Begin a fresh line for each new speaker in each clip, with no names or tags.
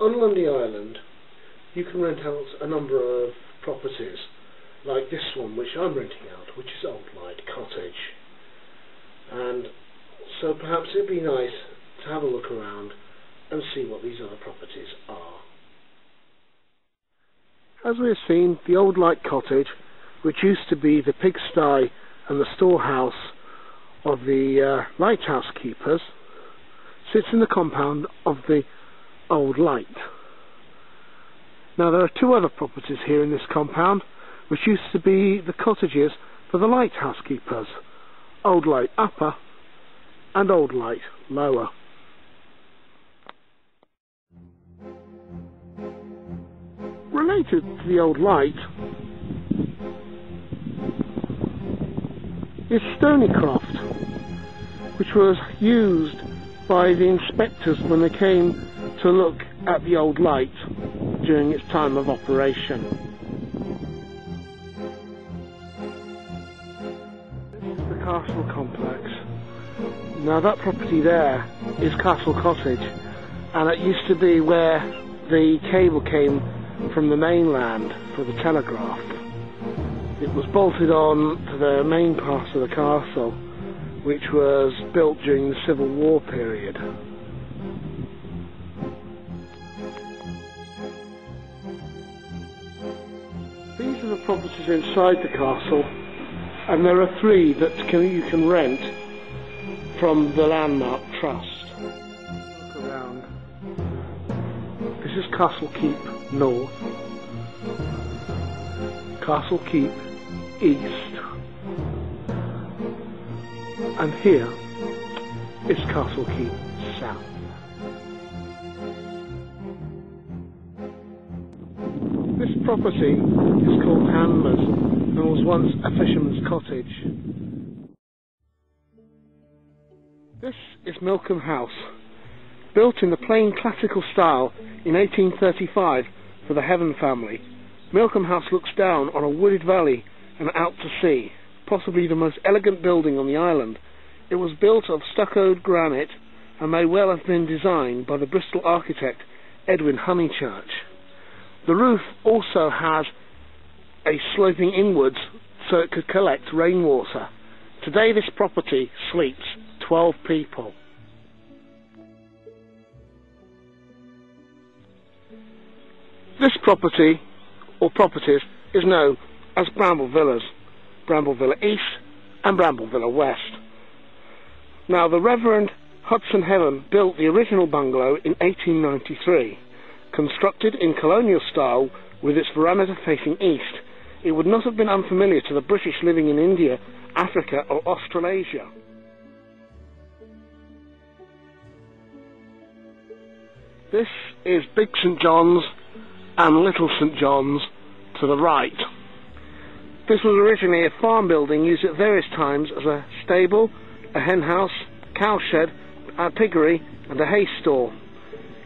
on Lundy Island you can rent out a number of properties, like this one which I'm renting out, which is Old Light Cottage. And so perhaps it'd be nice to have a look around and see what these other properties are. As we have seen, the Old Light Cottage, which used to be the pigsty and the storehouse of the lighthouse keepers, sits in the compound of the Old Light. Now there are two other properties here in this compound, which used to be the cottages for the lighthouse keepers, Old Light Upper and Old Light Lower. Related to the Old Light is Stonycroft, which was used by the inspectors when they came to look at the Old Light during its time of operation. This is the castle complex. Now that property there is Castle Cottage, and it used to be where the cable came from the mainland for the telegraph. It was bolted on to the main part of the castle, which was built during the Civil War period. These are the properties inside the castle, and there are three that you can rent from the Landmark Trust. Look around. This is Castle Keep North, Castle Keep East, and here is Castle Keep South. This property is called Handler's and was once a fisherman's cottage. This is Milcombe House, built in the plain classical style in 1835 for the Heaven family. Milcombe House looks down on a wooded valley and out to sea, possibly the most elegant building on the island. It was built of stuccoed granite and may well have been designed by the Bristol architect Edwin Honeychurch. The roof also has a sloping inwards so it could collect rainwater. Today this property sleeps 12 people. This property, or properties, is known as Bramble Villas, Bramble Villa East and Bramble Villa West. Now the Reverend Hudson Heaven built the original bungalow in 1893. Constructed in colonial style with its veranda facing east, it would not have been unfamiliar to the British living in India, Africa or Australasia. This is Big St John's and Little St John's to the right. This was originally a farm building used at various times as a stable, a hen house, cow shed, a piggery and a hay store.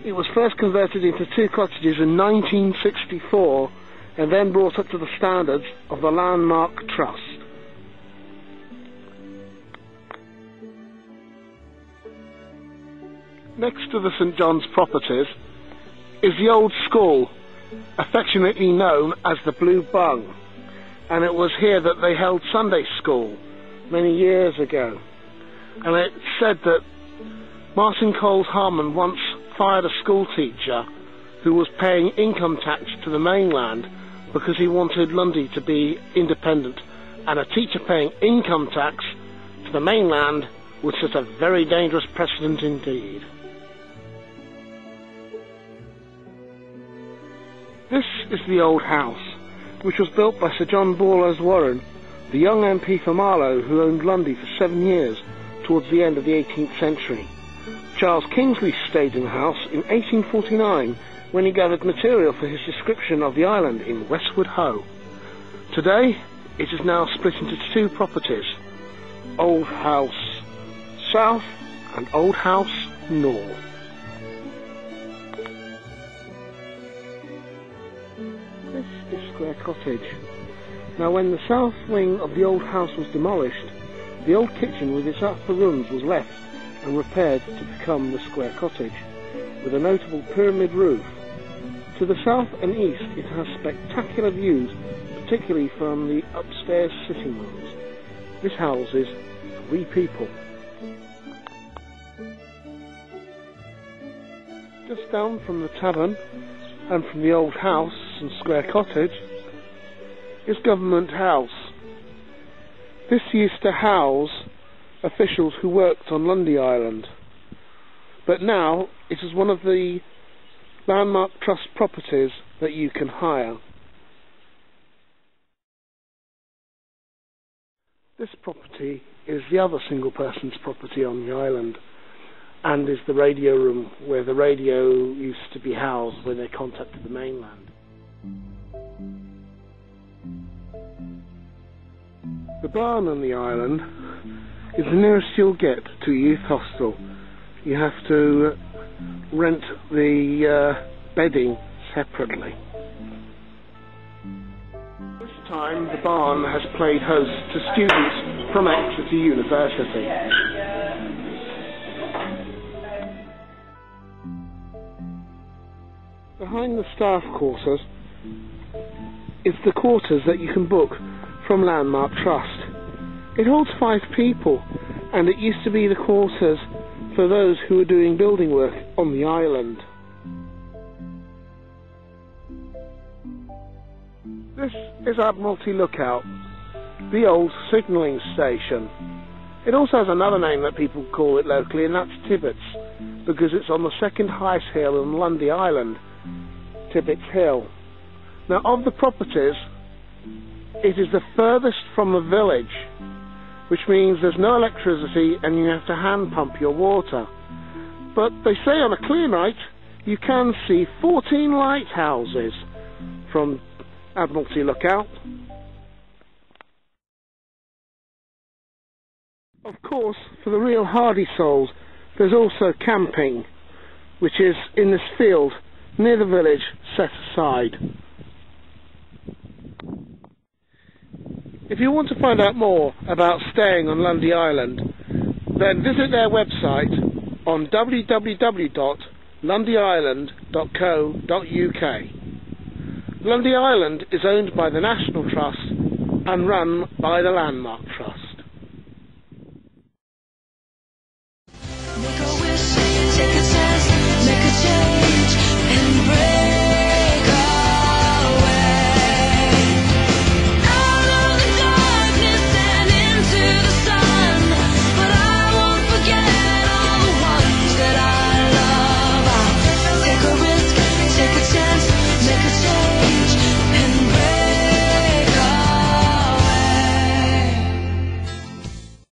It was first converted into two cottages in 1964 and then brought up to the standards of the Landmark Trust. Next to the St John's properties is the old school, affectionately known as the Blue Bung, and it was here that they held Sunday school many years ago. And it's said that Martin Coles Harmon once fired a school teacher who was paying income tax to the mainland because he wanted Lundy to be independent, and a teacher paying income tax to the mainland would set a very dangerous precedent indeed. This is the old house, which was built by Sir John Borlase Warren, the young MP for Marlow who owned Lundy for 7 years towards the end of the 18th century. Charles Kingsley stayed in the house in 1849 when he gathered material for his description of the island in Westward Ho. Today it is now split into two properties, Old House South and Old House North. This is Square Cottage. Now when the south wing of the old house was demolished, the old kitchen with its upper rooms was left and repaired to become the Square Cottage, with a notable pyramid roof To the south and east it has spectacular views, particularly from the upstairs sitting rooms. This houses 3 people. Just down from the tavern and from the old house and square cottage is Government House. This used to house officials who worked on Lundy Island, but now it is one of the Landmark Trust properties that you can hire. This property is the other single person's property on the island, and is the radio room where the radio used to be housed when they contacted the mainland. The barn on the island is the nearest you'll get to a youth hostel. You have to rent the bedding separately. This time the barn has played host to students from Exeter University. Behind the staff quarters is the quarters that you can book from Landmark Trust. It holds 5 people, and it used to be the quarters for those who were doing building work on the island. This is Admiralty Lookout, the old signalling station. It also has another name that people call it locally, and that's Tibbets, because it's on the second highest hill on Lundy Island, Tibbets Hill. Now, of the properties, it is the furthest from the village, which means there's no electricity and you have to hand pump your water. But they say on a clear night you can see 14 lighthouses from Admiralty Lookout. Of course, for the real hardy souls, there's also camping, which is in this field near the village set aside. If you want to find out more about staying on Lundy Island, then visit their website on www.lundyisland.co.uk. Lundy Island is owned by the National Trust and run by the Landmark